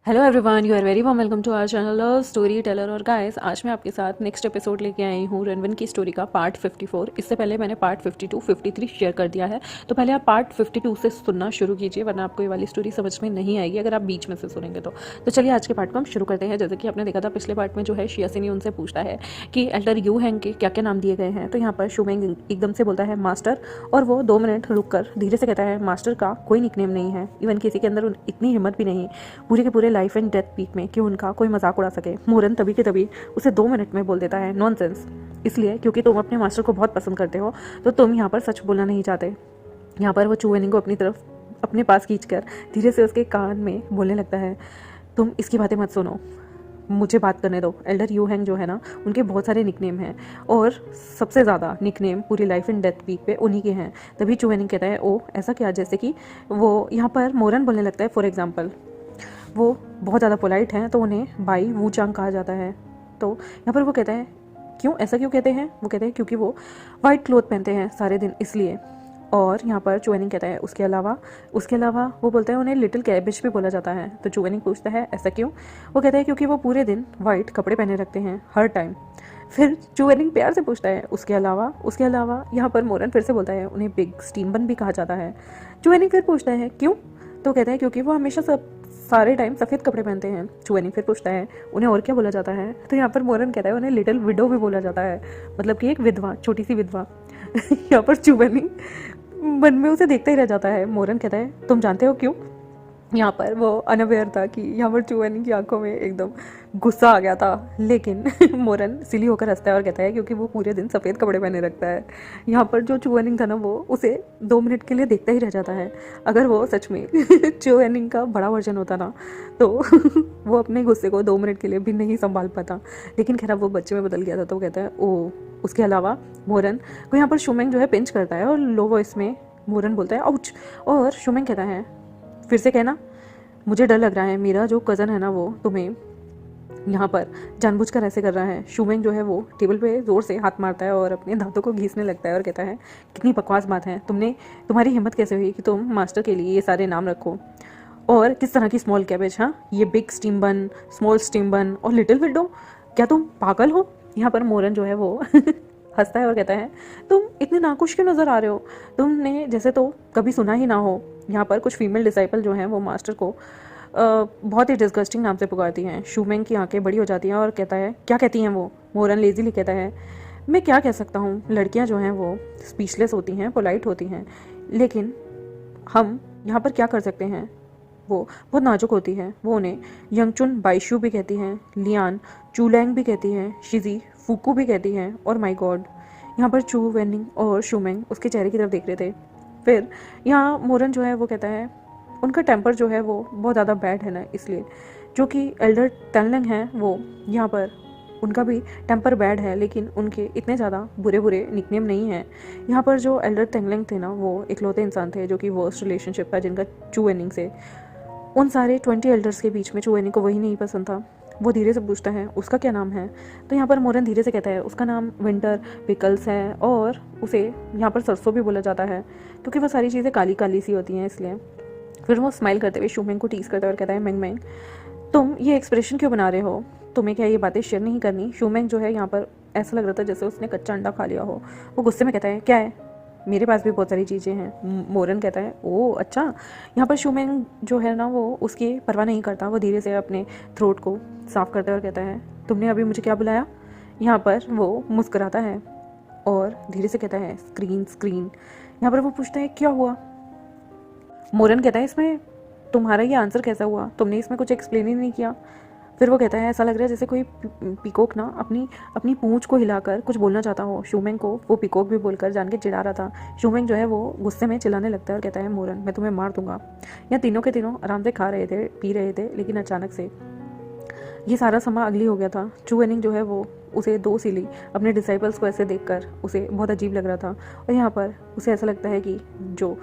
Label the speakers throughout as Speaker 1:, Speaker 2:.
Speaker 1: Hello everyone, you are very warm welcome to our channel story teller. और guys, आज मैं आपके साथ नेक्स्ट एपिसोड लेके आई हूँ रणवन की स्टोरी का पार्ट 54। इससे पहले मैंने पार्ट 52 53 शेयर कर दिया है, तो पहले आप पार्ट 52 से सुनना शुरू कीजिए, वरना आपको ये वाली स्टोरी समझ में नहीं आएगी अगर आप बीच में से सुनेंगे तो चलिए आज के पार्ट को हम शुरू करते हैं। जैसे कि आपने देखा था पिछले पार्ट में जो है शियासिनी उनसे पूछता है कि एल्डर यू हैंग के क्या क्या नाम दिए गए हैं। तो यहाँ पर शुमेंग एकदम से बोलता है मास्टर, और वो 2 मिनट रुक कर धीरे से कहता है मास्टर का कोई निकनेम नहीं है, इवन किसी के अंदर इतनी हिम्मत भी नहीं पूरे के पूरे लाइफ एंड डेथ पीक में कि उनका कोई मजाक उड़ा सके। मोरन तभी के तभी उसे 2 मिनट में बोल देता है नॉनसेंस, इसलिए क्योंकि तुम अपने मास्टर को बहुत पसंद करते हो, तो तुम यहाँ पर सच बोलना नहीं चाहते। यहाँ पर वो चुवेनिंग को अपनी तरफ अपने पास खींचकर धीरे से उसके कान में बोलने लगता है, तुम इसकी बातें मत सुनो, मुझे बात करने दो। एल्डर यू हैंग जो है ना, उनके बहुत सारे निकनेम हैं और सबसे ज़्यादा निकनेम पूरी लाइफ एंड डेथ पीक पे उन्हीं के हैं। तभी चुवेनिंग कहता है ओ ऐसा क्या, जैसे कि वो यहाँ पर मोरन बोलने लगता है फॉर एग्जाम्पल वो बहुत ज़्यादा पोलाइट हैं तो उन्हें बाई वू चांग कहा जाता है। तो यहाँ पर वो कहता है क्यों, ऐसा क्यों कहते हैं? वो कहते हैं क्योंकि वो वाइट क्लोथ पहनते हैं सारे दिन, इसलिए। और यहाँ पर चुवेनिंग कहता है उसके अलावा वो बोलता है उन्हें लिटिल कैबिज भी बोला जाता है। तो चुवेनिंग पूछता है ऐसा क्यों? वो कहता है क्योंकि वो पूरे दिन वाइट कपड़े पहने रखते हैं हर टाइम। फिर चुवेनिंग प्यार से पूछता है उसके अलावा यहाँ पर मोरन फिर से बोलता है उन्हें बिग स्टीमबन भी कहा जाता है। चुवेनिंग फिर पूछता है क्यों? तो कहता है क्योंकि वो हमेशा सारे टाइम सफ़ेद कपड़े पहनते हैं। चुवेनिंग फिर पूछता है उन्हें और क्या बोला जाता है? तो यहाँ पर मोरन कहता है उन्हें लिटिल विडो भी बोला जाता है, मतलब कि एक विधवा, छोटी सी विधवा। यहाँ पर चुवेनिंग मन में उसे देखता ही रह जाता है। मोरन कहता है तुम जानते हो क्यों? यहाँ पर वो अनअवेयर था कि यहाँ पर चुवेनिंग की आंखों में एकदम गुस्सा आ गया था, लेकिन मोरन सिली होकर हंसता है और कहता है क्योंकि वो पूरे दिन सफ़ेद कपड़े पहने रखता है। यहाँ पर जो चुवेनिंग था ना, वो उसे 2 मिनट के लिए देखता ही रह जाता है। अगर वो सच में चुवेनिंग का बड़ा वर्जन होता ना, तो वो अपने गुस्से को 2 मिनट के लिए भी नहीं संभाल पाता। लेकिन खैर वो बच्चे में बदल गया था, तो वो कहता है ओ। उसके अलावा मोरन को यहाँ पर शुमेंग जो है पिंच करता है और लो वॉइस में मोरन बोलता है आउच, और शुमेंग कहता है फिर से कहना, मुझे डर लग रहा है, मेरा जो कज़न है ना वो तुम्हें यहाँ पर जानबूझकर ऐसे कर रहा है। शुमेंग जो है वो टेबल पे ज़ोर से हाथ मारता है और अपने दांतों को घीसने लगता है और कहता है कितनी बकवास बात है, तुम्हारी हिम्मत कैसे हुई कि तुम मास्टर के लिए ये सारे नाम रखो? और किस तरह की स्मॉल कैबेज? हाँ, ये बिग स्टीम बन, स्मॉल स्टीम बन और लिटिल विडो, क्या तुम पागल हो? यहाँ पर मोरन जो है वो हंसता है और कहता है तुम इतने नाखुश क्यों नज़र आ रहे हो? तुमने जैसे तो कभी सुना ही ना हो। यहाँ पर कुछ फीमेल डिसाइपल जो हैं वो मास्टर को बहुत ही डिस्गस्टिंग नाम से पुकारती हैं। शुमेंग की आंखें बड़ी हो जाती हैं और कहता है क्या कहती हैं वो? मोरन लेजीली कहता है मैं क्या कह सकता हूँ, लड़कियाँ जो हैं वो स्पीचलेस होती हैं, पोलाइट होती हैं, लेकिन हम यहाँ पर क्या कर सकते हैं? वो बहुत नाजुक होती है। वो उन्हें यंगचुन बाइशू भी कहती हैं, लियान चूलैंग भी कहती हैं, शिजी फूकू भी कहती हैं, और माय गॉड। यहाँ पर चू वेनिंग और शुमेंग उसके चेहरे की तरफ देख रहे थे। फिर यहाँ मोरन जो है वो कहता है उनका टेम्पर जो है वो बहुत ज़्यादा बैड है ना, इसलिए। जो कि एल्डर तनलंग हैं वो यहाँ पर उनका भी टेम्पर बैड है, लेकिन उनके इतने ज़्यादा बुरे बुरे निकनेम नहीं हैं। यहाँ पर जो एल्डर तेंगलेंग थे ना, वो इकलौते इंसान थे जो कि वर्स्ट रिलेशनशिप था जिनका चू वेनिंग से। उन सारे 20 एल्डर्स के बीच में चुवेनी को वही नहीं पसंद था। वो धीरे से पूछता है उसका क्या नाम है? तो यहाँ पर मोरन धीरे से कहता है उसका नाम विंटर पिकल्स है, और उसे यहाँ पर सरसों भी बोला जाता है क्योंकि वो सारी चीज़ें काली काली सी होती हैं, इसलिए। फिर वो स्माइल करते हुए शुमेंग को टीज करता है और कहता है मैंग मैंग, तुम ये एक्सप्रेशन क्यों बना रहे हो? तुम्हें क्या ये बातें शेयर नहीं करनी? शुमेंग जो है यहाँ पर ऐसा लग रहा था जैसे उसने कच्चा अंडा खा लिया हो। वो गुस्से में कहता है क्या है, मेरे पास भी बहुत सारी चीज़ें हैं। मोरन कहता है ओ अच्छा। यहाँ पर शुमेंग जो है ना वो उसकी परवाह नहीं करता। वो धीरे से अपने थ्रोट को साफ करता है और कहता है तुमने अभी मुझे क्या बुलाया? यहाँ पर वो मुस्कुराता है और धीरे से कहता है स्क्रीन स्क्रीन। यहाँ पर वो पूछता है क्या हुआ? मोरन कहता है इसमें तुम्हारा ये आंसर कैसा हुआ? तुमने इसमें कुछ एक्सप्लेन ही नहीं किया। फिर वो कहता है ऐसा लग रहा है जैसे कोई पीकॉक ना अपनी अपनी पूंछ को हिलाकर कुछ बोलना चाहता हो। शुमेंग को वो पीकॉक भी बोलकर जान के चिढ़ा रहा था। शुमेंग जो है वो गुस्से में चिल्लाने लगता है और कहता है मोरन मैं तुम्हें मार दूंगा। यहाँ तीनों के तीनों आराम से खा रहे थे, पी रहे थे, लेकिन अचानक से ये सारा समा अगली हो गया था। चू वेनिंग जो है वो उसे 2 सिली अपने डिसाइपल्स को ऐसे देखकर उसे बहुत अजीब लग रहा था, और यहाँ पर उसे ऐसा लगता है कि जो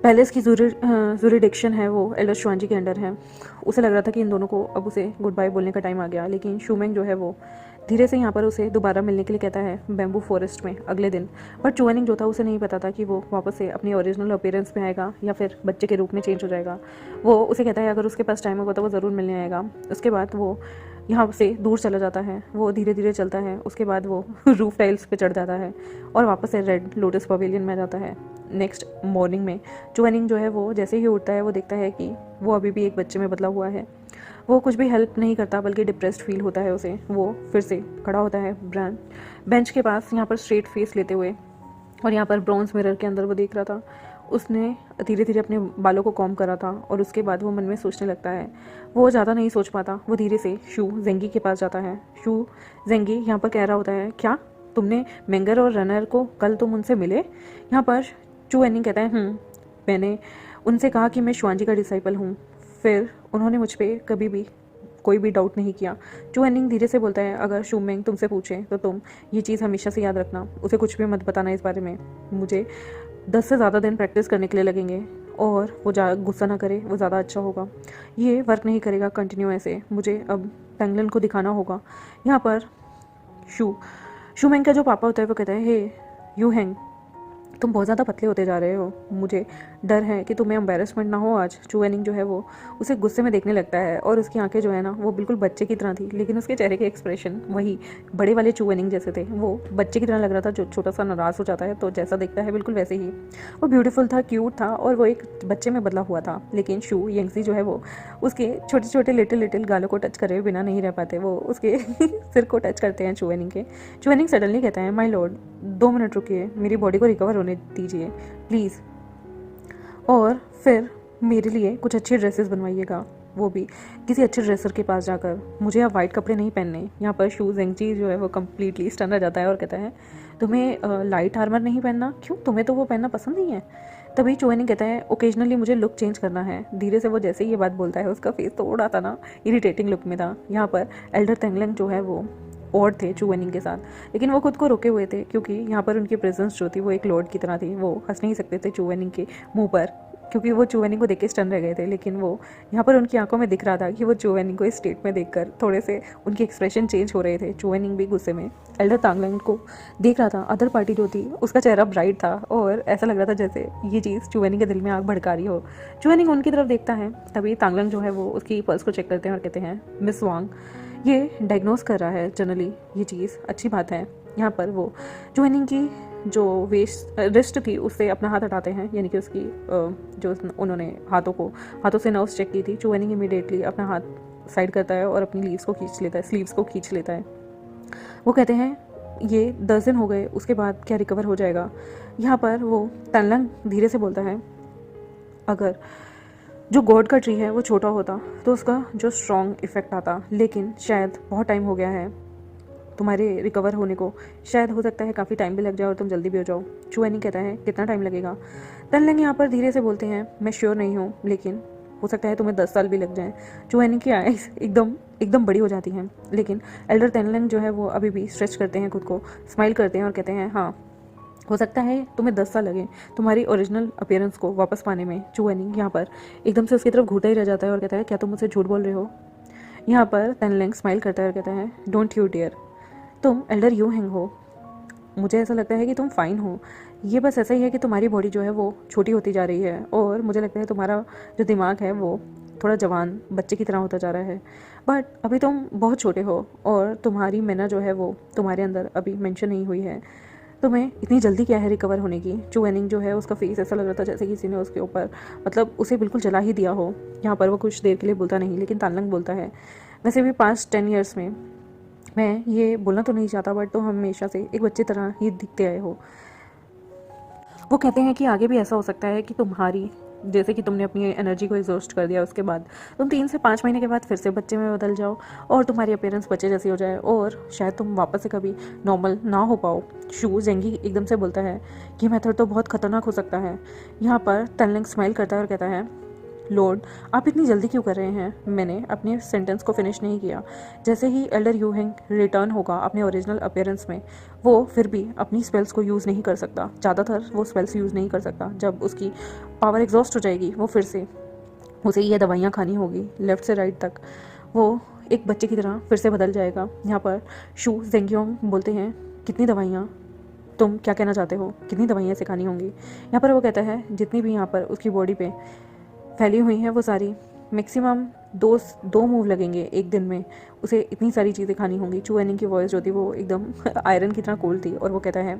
Speaker 1: पैलेस की जुरिडिक्शन है वो एल्डर शुआंजी के अंडर है। उसे लग रहा था कि इन दोनों को अब उसे गुड बाय बोलने का टाइम आ गया, लेकिन शुमेंग जो है वो धीरे से यहाँ पर उसे दोबारा मिलने के लिए कहता है बैम्बू फॉरेस्ट में अगले दिन। बट चुअनिंग जो था उसे नहीं पता था कि वो वापस से अपनी ओरिजिनल अपीयरेंस में आएगा या फिर बच्चे के रूप में चेंज हो जाएगा। वो उसे कहता है अगर उसके पास टाइम होगा तो वो ज़रूर मिलने आएगा। उसके बाद वो यहाँ से दूर चला जाता है, वो धीरे धीरे चलता है। उसके बाद वो रूफ टाइल्स पे चढ़ जाता है और वापस से रेड लोटस पवेलियन में आ जाता है। नेक्स्ट मॉर्निंग में चुअनिंग जो है वो जैसे ही उठता है वो देखता है कि वो अभी भी एक बच्चे में बदला हुआ है। वो कुछ भी हेल्प नहीं करता बल्कि डिप्रेस्ड फील होता है उसे। वो फिर से खड़ा होता है बेंच के पास, यहाँ पर स्ट्रेट फेस लेते हुए, और यहाँ पर ब्रॉन्ज मिरर के अंदर वो देख रहा था। उसने धीरे धीरे अपने बालों को कॉम्ब करा था और उसके बाद वो मन में सोचने लगता है। वो ज़्यादा नहीं सोच पाता, वो धीरे से शू जेंगी के पास जाता है। शू जेंगी यहाँ पर कह रहा होता है क्या तुमने मेंगर और रनर को कल तुम उनसे मिले? यहाँ पर चू एनिंग कहता है मैंने उनसे कहा कि मैं शुआंजी का डिसाइपल हूँ, फिर उन्होंने मुझ पर कभी भी कोई भी डाउट नहीं किया। चू एनिंग धीरे से बोलता है अगर शू मेंग तुमसे पूछे तो तुम ये चीज़ हमेशा से याद रखना, उसे कुछ भी मत बताना इस बारे में। मुझे 10 से ज़्यादा दिन प्रैक्टिस करने के लिए लगेंगे और वो गुस्सा ना करे, वो ज़्यादा अच्छा होगा। ये वर्क नहीं करेगा कंटिन्यू ऐसे, मुझे अब टैंगलन को दिखाना होगा। यहाँ पर शू मेंग का जो पापा होता है वो कहता है हे यू हैंग, तुम बहुत ज़्यादा पतले होते जा रहे हो, मुझे डर है कि तुम्हें एम्बेरसमेंट ना हो आज। चू एनिंग जो है वो उसे गुस्से में देखने लगता है और उसकी आंखें जो है ना वो बिल्कुल बच्चे की तरह थी, लेकिन उसके चेहरे के एक्सप्रेशन वही बड़े वाले चू एनिंग जैसे थे। वो बच्चे की तरह लग रहा था जो छोटा सा नाराज़ हो जाता है तो जैसा देखता है बिल्कुल वैसे ही। वो ब्यूटीफुल था, क्यूट था और वो एक बच्चे में बदला हुआ था। लेकिन शू यंगजी जो है वो उसके छोटे छोटे लिटिल गालों को टच करे बिना नहीं रह पाते। वो उसके सिर को टच करते हैं चू एनिंग के। चू एनिंग सडनली कहता है माय लॉर्ड 2 मिनट रुकिए, मेरी बॉडी को रिकवर होने दीजिए प्लीज़, और फिर मेरे लिए कुछ अच्छे ड्रेसेस बनवाइएगा, वो भी किसी अच्छे ड्रेसर के पास जाकर। मुझे अब वाइट कपड़े नहीं पहनने। यहाँ पर शू जेंगजी जो है वो कम्प्लीटली स्टन रह जाता है और कहता है तुम्हें लाइट आर्मर नहीं पहनना? क्यों, तुम्हें तो वो पहनना पसंद नहीं है? तभी चुएनिंग कहता है ओकेजनली मुझे लुक चेंज करना है। धीरे से वो जैसे ही ये बात बोलता है उसका फेस तो उड़ा था ना, इरिटेटिंग लुक में था। यहाँ पर एल्डर तेंगलेंग जो है वो और थे चू वेनिंग के साथ, लेकिन वो खुद को रोके हुए थे क्योंकि यहाँ पर उनकी प्रेजेंस जो थी वो एक लॉर्ड की तरह थी। वो हंस नहीं सकते थे चू वेनिंग के मुंह पर क्योंकि वो चू वेनिंग को देख के स्टन रह गए थे। लेकिन वो यहाँ पर उनकी आंखों में दिख रहा था कि वो चू वेनिंग को इस स्टेट में देखकर थोड़े से उनके एक्सप्रेशन चेंज हो रहे थे। चू वेनिंग भी गुस्से में एल्डर तांगलेंग को देख रहा था। अदर पार्टी जो थी उसका चेहरा ब्राइट था और ऐसा लग रहा था जैसे ये चीज़ चू वेनिंग के दिल में आग भड़का रही हो। चू वेनिंग उनकी तरफ देखता है, तभी तांगलेंग जो है वो उसकी पल्स को चेक करते हैं और कहते हैं मिस वांग ये डायग्नोस कर रहा है जनरली, ये चीज़ अच्छी बात है। यहाँ पर वो चू वेनिंग की जो रिस्ट थी उससे अपना हाथ हटाते हैं, यानी कि उसकी जो उन्होंने हाथों से नर्व्स चेक की थी। चू वेनिंग इमीडिएटली अपना हाथ साइड करता है और अपनी स्लीव्स को खींच लेता है। वो कहते हैं ये 10 दिन हो गए, उसके बाद क्या रिकवर हो जाएगा? यहाँ पर वो तनलंग धीरे से बोलता है अगर जो गॉड का ट्री है वो छोटा होता तो उसका जो स्ट्रॉन्ग इफेक्ट आता, लेकिन शायद बहुत टाइम हो गया है तुम्हारे रिकवर होने को, शायद हो सकता है काफ़ी टाइम भी लग जाए और तुम जल्दी भी हो जाओ। चू वेनिंग कहता है कितना टाइम लगेगा? तनलंग यहाँ पर धीरे से बोलते हैं मैं श्योर नहीं हूँ, लेकिन हो सकता है तुम्हें 10 साल भी लग जाएं। चू वेनिंग की आईज एकदम बड़ी हो जाती हैं, लेकिन एल्डर तनलंग जो है वो अभी भी स्ट्रेच करते हैं खुद को, स्माइल करते हैं और कहते हैं हाँ हो सकता है तुम्हें 10 साल लगे तुम्हारी ओरिजिनल अपीयरेंस को वापस पाने में। चू वेनिंग यहाँ पर एकदम से उसकी तरफ घूरता ही रह जाता है और कहता है क्या तुम मुझसे झूठ बोल रहे हो? यहाँ पर तनलंग स्माइल करता है और कहता है डोंट यू डियर, तुम एल्डर यू हैंग हो, मुझे ऐसा लगता है कि तुम फाइन हो। ये बस ऐसा ही है कि तुम्हारी बॉडी जो है वो छोटी होती जा रही है और मुझे लगता है तुम्हारा जो दिमाग है वो थोड़ा जवान बच्चे की तरह होता जा रहा है, बट अभी तुम बहुत छोटे हो और तुम्हारी मैना जो है वो तुम्हारे अंदर अभी मेंशन नहीं हुई है। तुम्हें इतनी जल्दी क्या है रिकवर होने की? चू वेनिंग जो है उसका फेस ऐसा लग रहा था जैसे किसी ने उसके ऊपर मतलब उसे बिल्कुल जला ही दिया हो। यहाँ पर वो कुछ देर के लिए बोलता नहीं, लेकिन तानलंग बोलता है वैसे भी पास्ट 10 ईयर्स में मैं ये बोलना तो नहीं चाहता बट तुम हमेशा से एक बच्चे तरह ही दिखते आए हो। वो कहते हैं कि आगे भी ऐसा हो सकता है कि तुम्हारी जैसे कि तुमने अपनी एनर्जी को एग्जॉस्ट कर दिया, उसके बाद तुम 3 से 5 महीने के बाद फिर से बच्चे में बदल जाओ और तुम्हारी अपीयरेंस बच्चे जैसी हो जाए और शायद तुम वापस से कभी नॉर्मल ना हो पाओ। शू जेंगी एकदम से बोलता है कि मेथड तो बहुत खतरनाक हो सकता है। यहाँ पर तनलंग स्माइल करता है और कहता है लॉर्ड आप इतनी जल्दी क्यों कर रहे हैं? मैंने अपने सेंटेंस को फिनिश नहीं किया। जैसे ही एल्डर यू हैंग रिटर्न होगा अपने ओरिजिनल अपीयरेंस में, वो फिर भी अपनी स्पेल्स को यूज़ नहीं कर सकता, ज़्यादातर वो स्पेल्स यूज़ नहीं कर सकता। जब उसकी पावर एग्जॉस्ट हो जाएगी वो फिर से उसे ये दवाइयाँ खानी होगी लेफ़्ट से राइट तक। वो एक बच्चे की तरह फिर से बदल जाएगा। यहाँ पर शू जेंगियोंग बोलते हैं, कितनी दवाइयाँ, तुम क्या कहना चाहते हो, कितनी दवाइयाँ सिखानी होंगी। यहाँ पर वो कहता है जितनी भी यहाँ पर उसकी बॉडी पे फैली हुई हैं वो सारी मैक्सिमम दो मूव लगेंगे एक दिन में, उसे इतनी सारी चीज़ें खानी होंगी। चू एनिंग की वॉइस जो थी वो एकदम आयरन की तरह कोल्ड थी और वो कहता है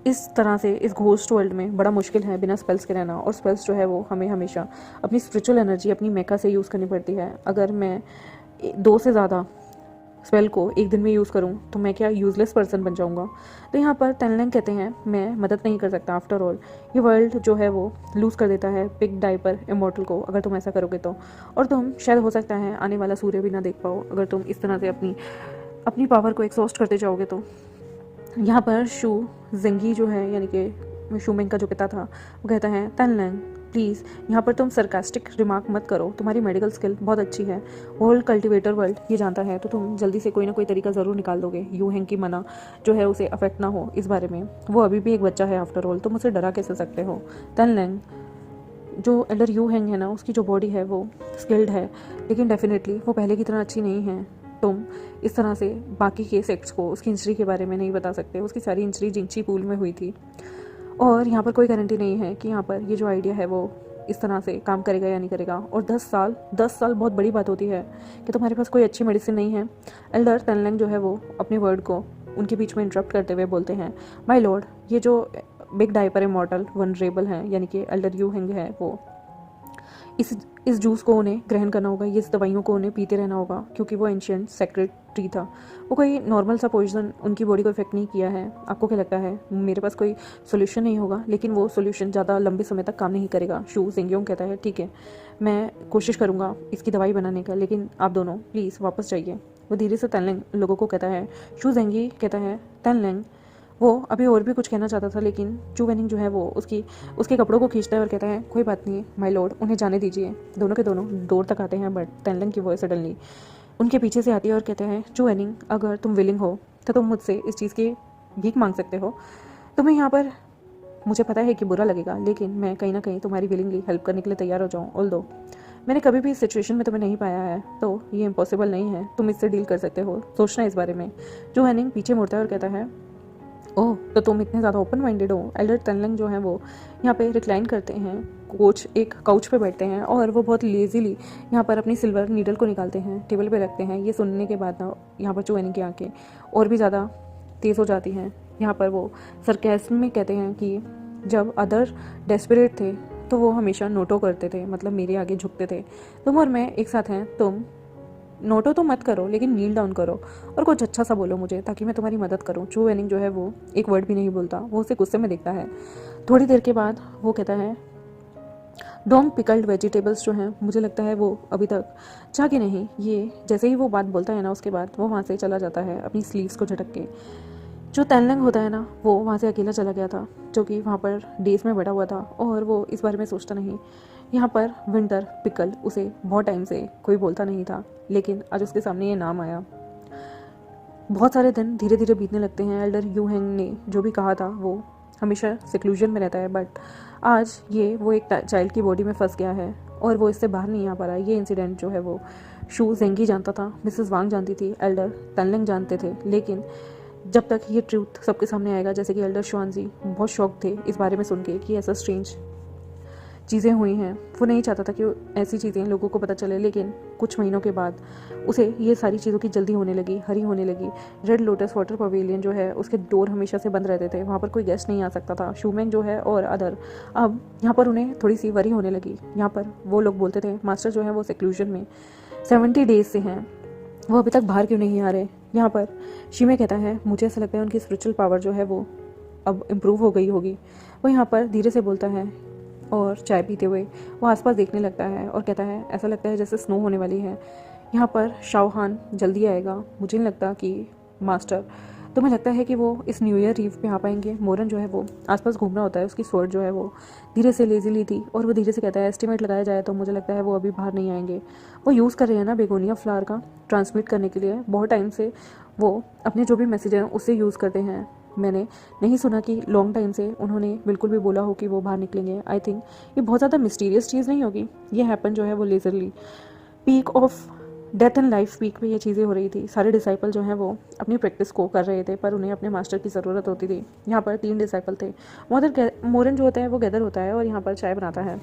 Speaker 1: इस तरह से इस घोस्ट वर्ल्ड में बड़ा मुश्किल है बिना स्पेल्स के रहना, और स्पेल्स जो है वो हमें हमेशा अपनी स्पिरिचुअल एनर्जी अपनी मेका से यूज़ करनी पड़ती है। अगर मैं 2 से ज़्यादा स्पेल को एक दिन में यूज़ करूं तो मैं क्या यूज़लेस पर्सन बन जाऊंगा। तो यहाँ पर टेनलैंग कहते हैं मैं मदद नहीं कर सकता, आफ्टर ऑल ये वर्ल्ड जो है वो लूज़ कर देता है पिग डाइपर इमॉर्टल को अगर तुम ऐसा करोगे तो, और तुम शायद हो सकता है आने वाला सूर्य भी ना देख पाओ अगर तुम इस तरह से अपनी पावर को एक्सॉस्ट करते जाओगे तो। यहाँ पर शू जेंगी जो है यानी कि शूमेंग का जो पिता था वो कहता है टेनलैंग प्लीज़ यहाँ पर तुम सरकास्टिक रिमार्क मत करो, तुम्हारी मेडिकल स्किल बहुत अच्छी है, होल कल्टिवेटर वर्ल्ड ये जानता है, तो तुम जल्दी से कोई ना कोई तरीका ज़रूर निकाल दोगे यू हैंग की मना जो है उसे अफेक्ट ना हो इस बारे में। वो अभी भी एक बच्चा है आफ्टर ऑल, तुम उसे डरा कैसे सकते हो। टेनलैंग जो एल्डर यू हैंग है ना उसकी जो बॉडी है वो स्किल्ड है लेकिन डेफिनेटली वो पहले की तरह अच्छी नहीं है। तुम इस तरह से बाकी के सेक्ट्स को उसकी इंजरी के बारे में नहीं बता सकते, उसकी सारी इंजरी जिंगची पूल में हुई थी और यहाँ पर कोई गारंटी नहीं है कि यहाँ पर ये जो आइडिया है वो इस तरह से काम करेगा या नहीं करेगा। और 10 साल बहुत बड़ी बात होती है कि तुम्हारे पास कोई अच्छी मेडिसिन नहीं है। एल्डर टेनलैंग जो है वो अपने वर्ड को उनके बीच में इंटरप्ट करते हुए बोलते हैं माय लॉर्ड ये जो बिग डाइपर इमॉर्टल वनरेबल हैं यानी कि एल्डर यू हैंग है वो इस जूस को उन्हें ग्रहण करना होगा, इस दवाइयों को उन्हें पीते रहना होगा क्योंकि वो एंशिएंट सेक्रेट ट्री था। वो कोई नॉर्मल सा पॉइजन उनकी बॉडी को इफेक्ट नहीं किया है। आपको क्या लगता है मेरे पास कोई सोल्यूशन नहीं होगा, लेकिन वो सोल्यूशन ज़्यादा लंबे समय तक काम नहीं करेगा। शू जेंगियोंग कहता है ठीक है मैं कोशिश करूँगा इसकी दवाई बनाने का, लेकिन आप दोनों प्लीज़ वापस जाइए। वो धीरे से टेनलैंग लोगों को कहता है। शू जेंगी कहता है टेनलैंग वो अभी और भी कुछ कहना चाहता था लेकिन चू वेनिंग जो है वो उसके कपड़ों को खींचता है और कहता है कोई बात नहीं माय लॉर्ड उन्हें जाने दीजिए। दोनों के दोनों डोर तक आते हैं बट टेनलैंग की वॉइस सडनली उनके पीछे से आती है और कहते हैं चू वेनिंग अगर तुम विलिंग हो तो तुम मुझसे इस चीज़ की भीख मांग सकते हो। तुम्हें यहाँ पर मुझे पता है कि बुरा लगेगा लेकिन मैं कहीं ना कहीं तुम्हारी विलिंगली हेल्प करने के लिए तैयार हो जाऊँ। ऑल्दो मैंने कभी भी इस सिचुएशन में तुम्हें नहीं पाया है तो ये इम्पॉसिबल नहीं है, तुम इससे डील कर सकते हो, सोचना इस बारे में। चू वेनिंग पीछे मुड़ता है और कहता है ओह तो तुम इतने ज़्यादा ओपन माइंडेड हो। एल्डर टेनलैंग जो है वो यहाँ पे रिक्लाइन करते हैं, एक काउच पे बैठते हैं और वो बहुत लेजीली यहाँ पर अपनी सिल्वर नीडल को निकालते हैं, टेबल पे रखते हैं। ये सुनने के बाद ना यहाँ पर चू वेनिंग की आंखें और भी ज़्यादा तेज़ हो जाती हैं। यहाँ पर वो सरकास्म में कहते हैं कि जब अदर डेस्परेट थे तो वो हमेशा नोटो करते थे, मतलब मेरे आगे झुकते थे। तुम और मैं एक साथ हैं, तुम नोटो तो मत करो लेकिन नील डाउन करो और कुछ अच्छा सा बोलो मुझे ताकि मैं तुम्हारी मदद करूं। चू वेनिंग जो है वो एक वर्ड भी नहीं बोलता, वो उसे गुस्से में देखता है। थोड़ी देर के बाद वो कहता है डोंग पिकल्ड वेजिटेबल्स जो हैं मुझे लगता है वो अभी तक जागे नहीं। ये जैसे ही वो बात बोलता है ना उसके बाद वो वहाँ से चला जाता है अपनी स्लीव्स को झटक के। जो टेनलैंग होता है ना वो वहाँ से अकेला चला गया था जो कि वहाँ पर डेज में बैठा हुआ था और वो इस बारे में सोचता नहीं। यहाँ पर विंटर पिकल उसे बहुत टाइम से कोई बोलता नहीं था लेकिन आज उसके सामने ये नाम आया। बहुत सारे दिन धीरे धीरे बीतने लगते हैं। एल्डर यू हैंग ने जो भी कहा था वो हमेशा सिक्लूजन में रहता है बट आज वो एक चाइल्ड की बॉडी में फंस गया है और वो इससे बाहर नहीं आ पा रहा। ये इंसिडेंट जो है वो शू जेंगी जानता था, मिसेस वांग जानती थी, एल्डर टेनलैंग जानते थे, लेकिन जब तक ये ट्रूथ सबके सामने आएगा, जैसे कि एल्डर शुआनजी बहुत शॉक थे इस बारे में सुन के कि ऐसा स्ट्रेंज चीज़ें हुई हैं। वो नहीं चाहता था कि ऐसी चीज़ें लोगों को पता चले, लेकिन कुछ महीनों के बाद उसे ये सारी चीज़ों की जल्दी होने लगी, हरी होने लगी। रेड लोटस वाटर पवेलियन जो है उसके डोर हमेशा से बंद रहते थे, वहाँ पर कोई गेस्ट नहीं आ सकता था। शूमेंग जो है और अदर अब यहाँ पर उन्हें थोड़ी सी वरी होने लगी। यहाँ पर वो लोग बोलते थे मास्टर जो है वो सेक्लूजन में 70 डेज से हैं, वो अभी तक बाहर क्यों नहीं आ रहे। यहाँ पर शीमे कहता है मुझे ऐसा लगता है उनकी स्पिरिचुअल पावर जो है वो अब इम्प्रूव हो गई होगी। वो यहाँ पर धीरे से बोलता है और चाय पीते हुए वो आसपास देखने लगता है और कहता है ऐसा लगता है जैसे स्नो होने वाली है। यहाँ पर शाओहान जल्दी आएगा, मुझे नहीं लगता कि मास्टर, तुम्हें लगता है कि वो इस न्यू ईयर ईव पे आ पाएंगे। मोरन जो है वो आसपास घूम रहा होता है, उसकी स्वॉर्ड जो है वो धीरे से लेजीली थी और वो धीरे से कहता है एस्टिमेट लगाया जाए तो मुझे लगता है वो अभी बाहर नहीं आएंगे। वो यूज़ कर रहे हैं ना बेगोनिया फ्लावर का ट्रांसमिट करने के लिए, बहुत टाइम से वो अपने जो भी मैसेज हैं उससे यूज़ करते हैं। मैंने नहीं सुना कि लॉन्ग टाइम से उन्होंने बिल्कुल भी बोला हो कि वो बाहर निकलेंगे। आई थिंक ये बहुत ज़्यादा मिस्टीरियस चीज़ नहीं होगी, ये हैपन जो है वो leisurely peak of death and life week में ये चीज़ें हो रही थी। सारे डिसाइपल जो हैं वो अपनी प्रैक्टिस को कर रहे थे, पर उन्हें अपने मास्टर की ज़रूरत होती थी। यहाँ पर 3 डिसाइपल थे। मोरन जो होता है वो गैदर होता है और यहाँ पर चाय बनाता है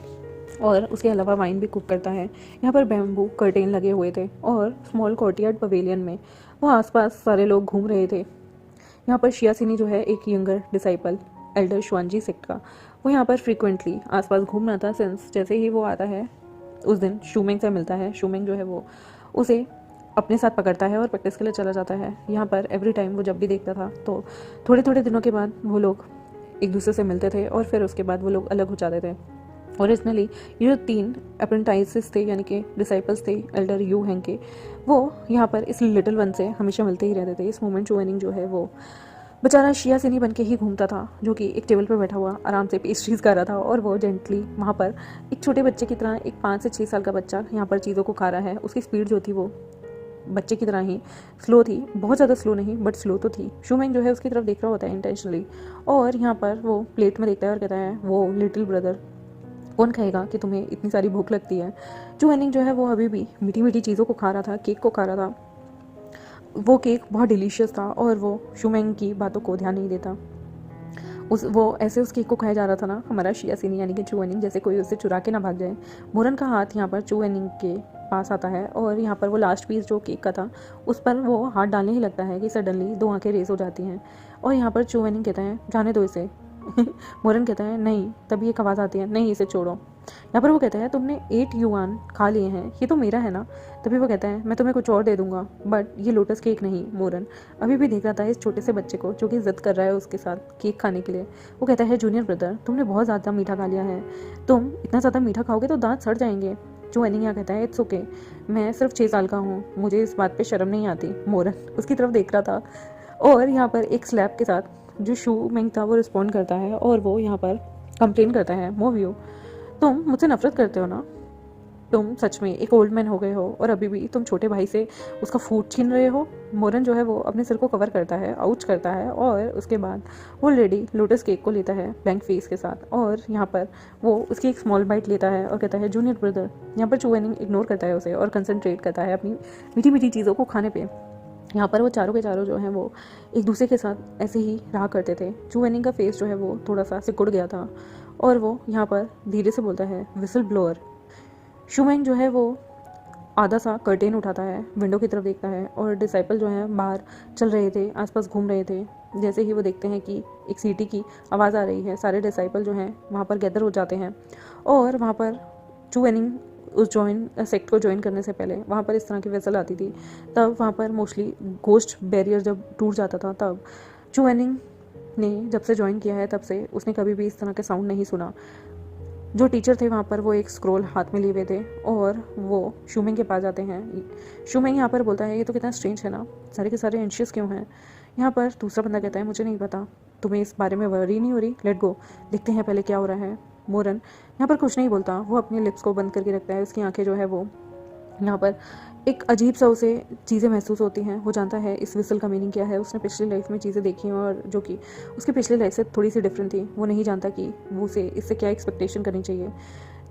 Speaker 1: और उसके अलावा वाइन भी कुक करता है। यहाँ पर बैम्बू कर्टेन लगे हुए थे और स्मॉल कोर्टयार्ड पवेलियन में वो आसपास सारे लोग घूम रहे थे। यहाँ पर शियासिनी जो है एक यंगर डिसाइपल एल्डर शुआनजी सेक्ट का, वो यहाँ पर फ्रीक्वेंटली आसपास घूम रहा था। सिंस जैसे ही वो आता है उस दिन शूमेंग से मिलता है। शूमेंग जो है वो उसे अपने साथ पकड़ता है और प्रैक्टिस के लिए चला जाता है। यहाँ पर एवरी टाइम वो जब भी देखता था तो थोड़े थोड़े दिनों के बाद वो लोग एक दूसरे से मिलते थे और फिर उसके बाद वो लोग अलग हो जाते थे। ओरिजिनली ये जो 3 अप्रेंटाइसेस थे यानी कि डिसाइपल्स थे एल्डर यू हैंग के, वो यहाँ पर इस लिटिल वन से हमेशा मिलते ही रहते थे। इस मोमेंट चुएनिंग जो है वो बेचारा शियासिनी बन के ही घूमता था, जो कि एक टेबल पर बैठा हुआ आराम से पेस्ट्रीज खा रहा था और वो जेंटली वहाँ पर एक छोटे बच्चे की तरह, एक 5 से 6 साल का बच्चा यहाँ पर चीज़ों को खा रहा है। उसकी स्पीड जो थी वो बच्चे की तरह ही स्लो थी, बहुत ज़्यादा स्लो नहीं बट स्लो तो थी। शूमेंग जो है उसकी तरफ देख रहा होता है इंटेंशनली और यहाँ पर वो प्लेट में देखता है और कहता है, वो लिटिल ब्रदर, कौन कहेगा कि तुम्हें इतनी सारी भूख लगती है। चुएनिंग जो है वो अभी भी मीठी मीठी चीज़ों को खा रहा था, केक को खा रहा था। वो केक बहुत डिलीशियस था और वो शूमेंग की बातों को ध्यान नहीं देता। वो ऐसे उस केक को खाया जा रहा था ना, हमारा शियासिनी यानी कि चुएनिंग, जैसे कोई उससे चुरा के ना भाग जाए। मोरन का हाथ यहाँ पर चुएनिंग के पास आता है और यहाँ पर वो लास्ट पीस जो केक का था उस पर वो हाथ डालने ही लगता है कि सडनली 2 आंखें रेस हो जाती हैं और यहाँ पर चुएनिंग कहता है, जाने दो इसे। मोरन कहता है, नहीं। तभी एक आवाज़ आती है, नहीं इसे छोड़ो। यहाँ पर वो कहता है, तुमने 8 युआन खा लिए हैं, ये तो मेरा है ना। तभी वो कहता है, मैं तुम्हें कुछ और दे दूंगा बट ये लोटस केक नहीं। मोरन अभी भी देख रहा था इस छोटे से बच्चे को जो कि जिद कर रहा है उसके साथ केक खाने के लिए। वो कहता है, जूनियर ब्रदर, तुमने बहुत ज़्यादा मीठा खा लिया है, तुम इतना ज़्यादा मीठा खाओगे तो दांत सड़ जाएंगे। जो एनिंग यहाँ कहता है, इट्स ओके, मैं सिर्फ 6 साल का हूँ, मुझे इस बात पर शर्म नहीं आती। मोरन उसकी तरफ देख रहा था और यहाँ पर एक स्लैप के साथ जो शू मेंग था वो रिस्पॉन्ड करता है और वो यहाँ पर कंप्लेन करता है, मोवियो, तुम मुझसे नफरत करते हो ना, तुम सच में एक ओल्ड मैन हो गए हो और अभी भी तुम छोटे भाई से उसका फूड छीन रहे हो। मोरन जो है वो अपने सिर को कवर करता है, आउच करता है और उसके बाद वो लेडी लोटस केक को लेता है ब्लैंक फेस के साथ और यहाँ पर वो उसकी एक स्मॉल बाइट लेता है और कहता है, जूनियर ब्रदर। यहाँ पर चुएनिंग इग्नोर करता है उसे और कंसंट्रेट करता है अपनी मीठी मीठी चीज़ों को खाने पर। यहाँ पर वो चारों के चारों जो हैं वो एक दूसरे के साथ ऐसे ही रहा करते थे। चुएनिंग का फेस जो है वो थोड़ा सा सिकुड़ गया था और वो यहाँ पर धीरे से बोलता है, विसल ब्लोअर। शूमेंग जो है वो आधा सा कर्टेन उठाता है, विंडो की तरफ देखता है और डिसाइपल जो हैं बाहर चल रहे थे, आसपास घूम रहे थे। जैसे ही वो देखते हैं कि एक सीटी की आवाज़ आ रही है, सारे डिसाइपल जो हैं वहाँ पर गैदर हो जाते हैं और वहाँ पर चुएनिंग उस सेक्ट को ज्वाइन करने से पहले वहाँ पर इस तरह की वेसल आती थी। तब वहाँ पर मोस्टली घोस्ट बैरियर जब टूट जाता था, तब चुएनिंग ने जब से ज्वाइन किया है तब से उसने कभी भी इस तरह के साउंड नहीं सुना। जो टीचर थे वहाँ पर वो एक स्क्रोल हाथ में लिए हुए थे और वो शूमेंग के पास जाते हैं। शूमेंग यहाँ पर बोलता है, ये तो कितना स्ट्रेंज है ना, सारे के सारे एंशियस क्यों हैं। यहाँ पर दूसरा बंदा कहता है, मुझे नहीं पता, तुम्हें इस बारे में वरी नहीं हो रही, लेट गो, देखते हैं पहले क्या हो रहा है। मोरन यहाँ पर कुछ नहीं बोलता, वो अपने लिप्स को बंद करके रखता है। उसकी आंखें जो है वो यहाँ पर एक अजीब सा उसे चीज़ें महसूस होती हैं। वो जानता है इस विसल का मीनिंग क्या है, उसने पिछली लाइफ में चीज़ें देखी हैं और जो कि उसकी पिछली लाइफ से थोड़ी सी डिफरेंट थी। वो नहीं जानता कि वो उसे इससे क्या एक्सपेक्टेशन करनी चाहिए।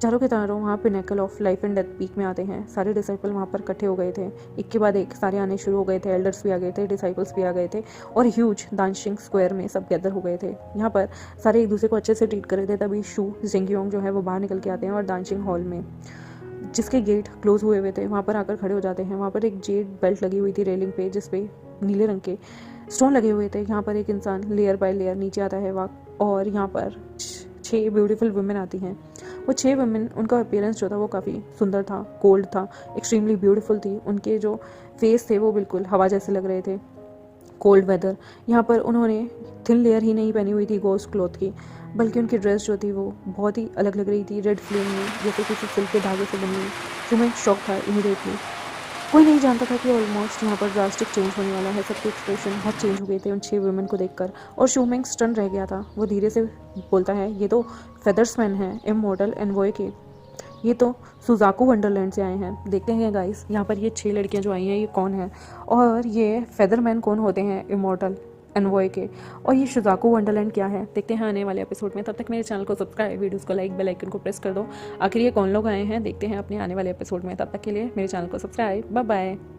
Speaker 1: चारों के चारों वहाँ pinnacle of life and death peak में आते हैं। सारे डिसाइपल वहाँ पर इकट्ठे हो गए थे, एक के बाद एक सारे आने शुरू हो गए थे। एल्डर्स भी आ गए थे, डिसाइपल्स भी आ गए थे और ह्यूज दानशिंग स्क्वायर में सब गैदर हो गए थे। यहाँ पर सारे एक दूसरे को अच्छे से ट्रीट कर रहे थे। तभी शू जिंगयोंग जो है वो बाहर निकल के आते हैं और दानशिंग हॉल में जिसके गेट क्लोज हुए हुए थे वहाँ पर आकर खड़े हो जाते हैं। वहाँ पर एक जेड बेल्ट लगी हुई थी रेलिंग पे, जिसपे नीले रंग के स्टोन लगे हुए थे। यहाँ पर एक इंसान लेयर बाय लेयर नीचे आता है और यहाँ पर 6 ब्यूटीफुल वुमेन आती हैं। वो 6 वुमेन, उनका अपीयरेंस जो था वो काफ़ी सुंदर था, कोल्ड था, एक्सट्रीमली ब्यूटीफुल थी। उनके जो फेस थे वो बिल्कुल हवा जैसे लग रहे थे, कोल्ड वेदर। यहाँ पर उन्होंने थिन लेयर ही नहीं पहनी हुई थी गोस्ट क्लॉथ की, बल्कि उनकी ड्रेस जो थी वो बहुत ही अलग लग रही थी, रेड फ्लेम में, जैसे किसी सिल्क के धागे से बनी हुई। जो मैं शॉक था इमीडिएटली। कोई नहीं जानता था कि ऑलमोस्ट यहाँ पर ड्रास्टिक चेंज होने वाला है। सबके एक्सप्रेशन बहुत चेंज हो गए थे उन 6 वुमेन को देखकर और शूमेंग स्टन रह गया था। वो धीरे से बोलता है, ये तो फेदर्समैन है, इमॉर्टल एनवॉय के, ये तो सुजाकू वंडरलैंड से आए हैं। देखते हैं गाइस यहाँ पर ये 6 लड़कियाँ जो आई हैं ये कौन है और ये फेदरमैन कौन होते हैं, इमॉर्टल एनवॉय के। और ये शिज़ाकू वंडरलैंड क्या है देखते हैं आने वाले एपिसोड में। तब तक मेरे चैनल को सब्सक्राइब, वीडियोस को लाइक, बेल आइकन को प्रेस कर दो। आखिर ये कौन लोग आए हैं देखते हैं अपने आने वाले एपिसोड में। तब तक के लिए मेरे चैनल को सब्सक्राइब। Bye bye.